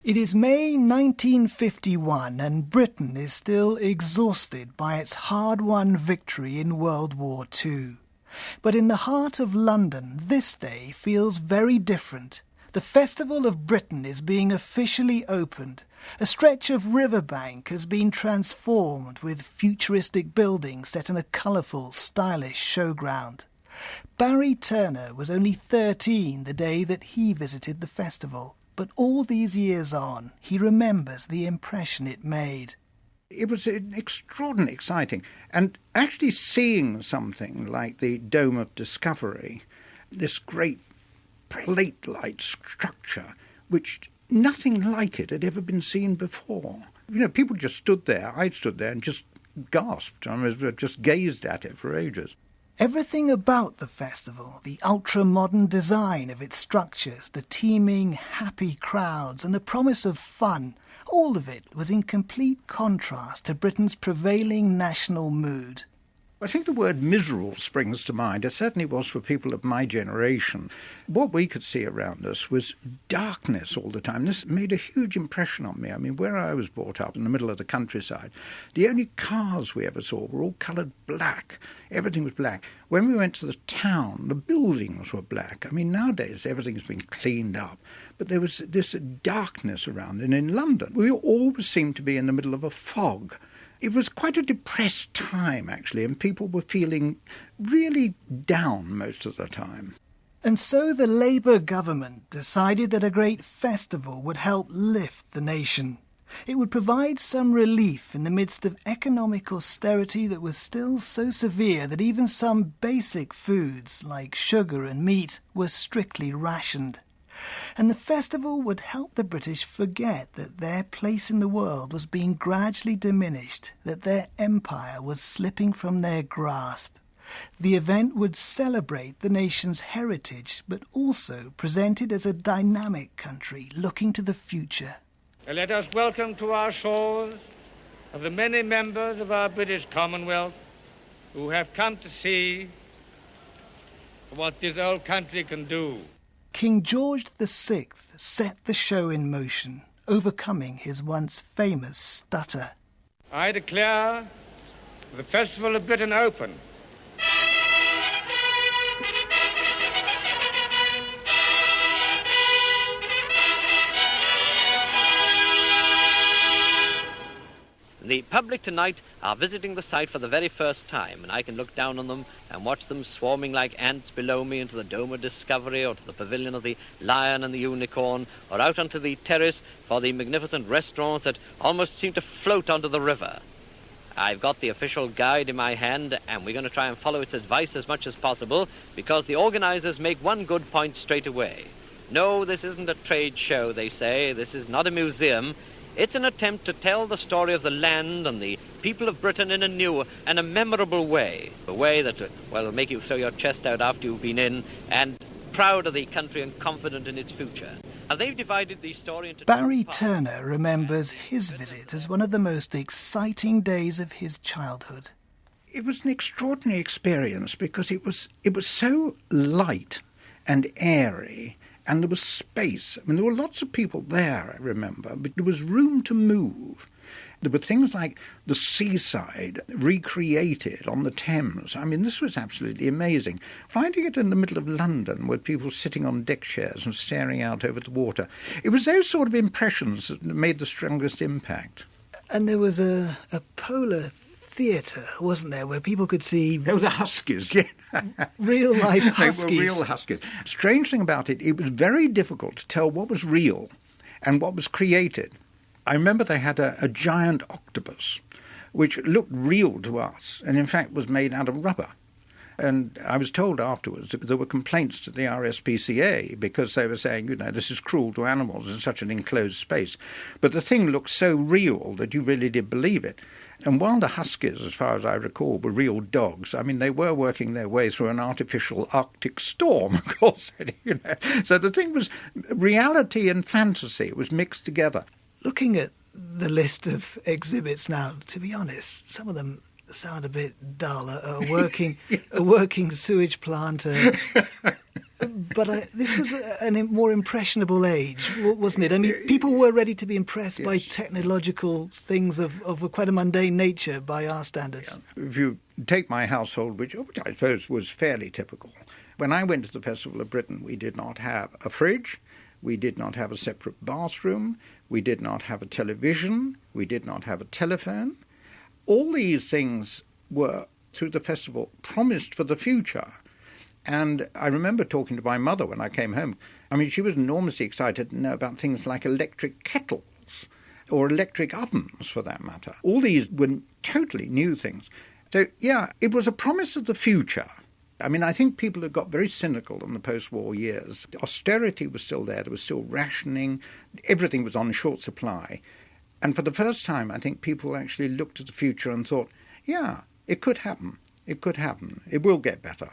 It is May 1951 and Britain is still exhausted by its hard-won victory in World War II. But in the heart of London, this day feels very different. The Festival of Britain is being officially opened. A stretch of riverbank has been transformed with futuristic buildings set in a colourful, stylish showground. Barry Turner was only 13 the day that he visited the festival. But all these years on, he remembers the impression it made. It was extraordinarily exciting. And actually seeing something like the Dome of Discovery, this great plate-like structure, which nothing like it had ever been seen before. You know, people just stood there, I stood there and just gasped. I just gazed at it for ages. Everything about the festival, the ultra-modern design of its structures, the teeming, happy crowds and the promise of fun, all of it was in complete contrast to Britain's prevailing national mood. I think the word miserable springs to mind. It certainly was for people of my generation. What we could see around us was darkness all the time. This made a huge impression on me. I mean, where I was brought up in the middle of the countryside, the only cars we ever saw were all coloured black. Everything was black. When we went to the town, the buildings were black. I mean, nowadays everything's been cleaned up. But there was this darkness around. And in London, we always seemed to be in the middle of a fog. It was quite a depressed time, actually, and people were feeling really down most of the time. And so the Labour government decided that a great festival would help lift the nation. It would provide some relief in the midst of economic austerity that was still so severe that even some basic foods, like sugar and meat, were strictly rationed. And the festival would help the British forget that their place in the world was being gradually diminished, that their empire was slipping from their grasp. The event would celebrate the nation's heritage, but also present it as a dynamic country looking to the future. Let us welcome to our shores of the many members of our British Commonwealth who have come to see what this old country can do. King George VI set the show in motion, overcoming his once famous stutter. I declare the Festival of Britain open. The public tonight are visiting the site for the very first time, and I can look down on them and watch them swarming like ants below me into the Dome of Discovery or to the Pavilion of the Lion and the Unicorn, or out onto the terrace for the magnificent restaurants that almost seem to float onto the river. I've got the official guide in my hand, and we're going to try and follow its advice as much as possible, because the organizers make one good point straight away. No, this isn't a trade show, they say. This is not a museum. It's an attempt to tell the story of the land and the people of Britain in a new and a memorable way. A way that, will make you throw your chest out after you've been in, and proud of the country and confident in its future. And they've divided the story into Barry Turner remembers his visit as one of the most exciting days of his childhood. It was an extraordinary experience because it was so light and airy. And there was space. I mean, there were lots of people there, I remember, but there was room to move. There were things like the seaside recreated on the Thames. I mean, this was absolutely amazing. Finding it in the middle of London with people sitting on deck chairs and staring out over the water. It was those sort of impressions that made the strongest impact. And there was a polar theatre, wasn't there, where people could see... Oh, the huskies, yeah. Real-life huskies. They were real huskies. Strange thing about it, it was very difficult to tell what was real and what was created. I remember they had a giant octopus, which looked real to us, and in fact was made out of rubber. And I was told afterwards that there were complaints to the RSPCA because they were saying, you know, this is cruel to animals in such an enclosed space. But the thing looked so real that you really did believe it. And while the huskies, as far as I recall, were real dogs, I mean, they were working their way through an artificial Arctic storm, of course. You know. So the thing was reality and fantasy. It was mixed together. Looking at the list of exhibits now, to be honest, some of them sound a bit dull. A working sewage plant, But this was a more impressionable age, wasn't it? I mean, people were ready to be impressed by technological things of quite a mundane nature by our standards. Yeah. If you take my household, which I suppose was fairly typical, when I went to the Festival of Britain, we did not have a fridge, we did not have a separate bathroom, we did not have a television, we did not have a telephone. All these things were, through the festival, promised for the future. And I remember talking to my mother when I came home. I mean, she was enormously excited to know about things like electric kettles or electric ovens, for that matter. All these were totally new things. So, yeah, it was a promise of the future. I mean, I think people had got very cynical in the post-war years. Austerity was still there was still rationing, everything was on short supply. And for the first time, I think people actually looked at the future and thought, yeah, it could happen, it will get better.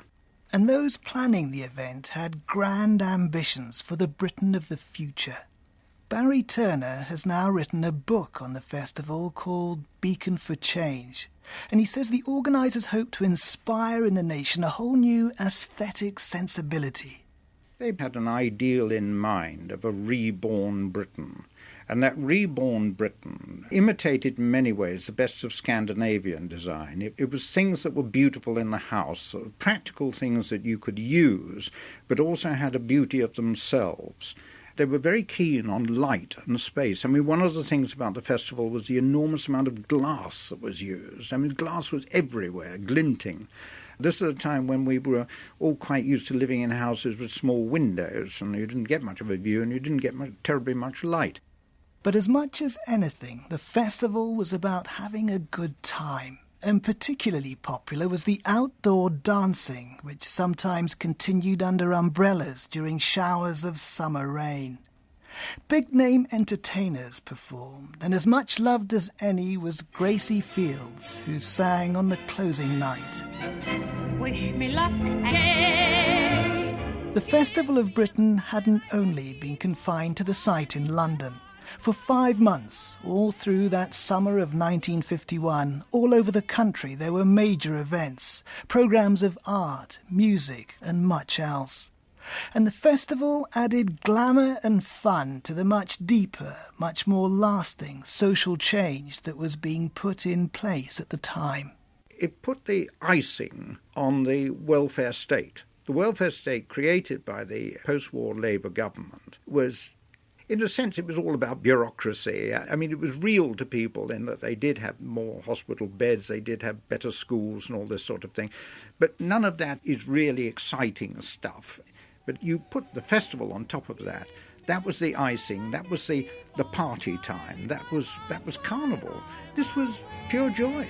And those planning the event had grand ambitions for the Britain of the future. Barry Turner has now written a book on the festival called Beacon for Change, and he says the organisers hope to inspire in the nation a whole new aesthetic sensibility. They had an ideal in mind of a reborn Britain, and that reborn Britain imitated in many ways the best of Scandinavian design. It was things that were beautiful in the house, sort of practical things that you could use, but also had a beauty of themselves. They were very keen on light and space. I mean, one of the things about the festival was the enormous amount of glass that was used. I mean, glass was everywhere, glinting. This is a time when we were all quite used to living in houses with small windows, and you didn't get much of a view, and you didn't get terribly much light. But as much as anything, the festival was about having a good time. And particularly popular was the outdoor dancing, which sometimes continued under umbrellas during showers of summer rain. Big-name entertainers performed, and as much loved as any was Gracie Fields, who sang on the closing night. Wish me luck again. The Festival of Britain hadn't only been confined to the site in London. For 5 months, all through that summer of 1951, all over the country there were major events, programmes of art, music and much else. And the festival added glamour and fun to the much deeper, much more lasting social change that was being put in place at the time. It put the icing on the welfare state. The welfare state created by the post-war Labour government was, in a sense, it was all about bureaucracy. I mean, it was real to people in that they did have more hospital beds, they did have better schools and all this sort of thing. But none of that is really exciting stuff. But you put the festival on top of that. That was the icing, that was the party time, that was carnival. This was pure joy.